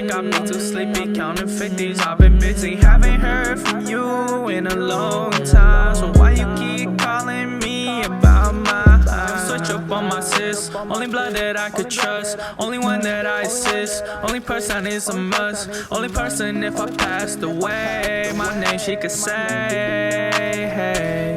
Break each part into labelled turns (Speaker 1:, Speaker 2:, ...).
Speaker 1: think I'm too sleepy, counting 50s. I've been busy, haven't heard from you in a long time. So why you keep calling me about my life? Switch up on my sis, only blood that I could trust, only one that I assist, only person is a must, only person if I passed away, my name she could say. Hey,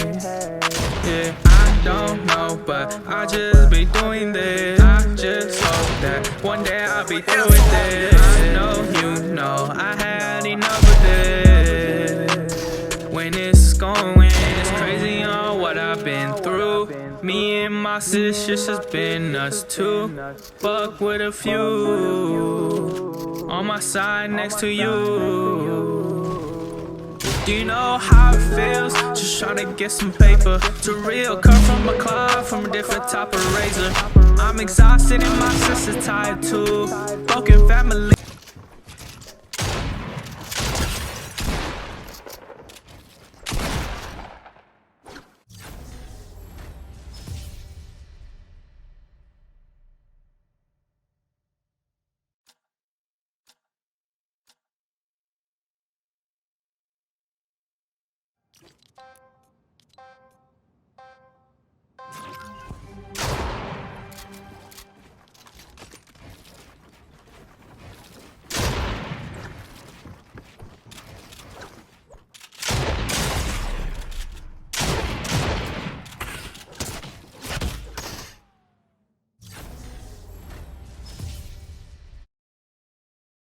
Speaker 1: yeah, I don't know, but I just be doing this. I just hope that one day I'll be through with this. I know you know I had enough of this. When it's going, it's crazy on what I've been through. Me and my sis just been us two. Fuck with a few on my side next to you. Do you know how it feels? Just trying to get some paper. Too real, cut from a cloud, from a different type of razor. I'm exhausted and my sister's tired too. Broken family.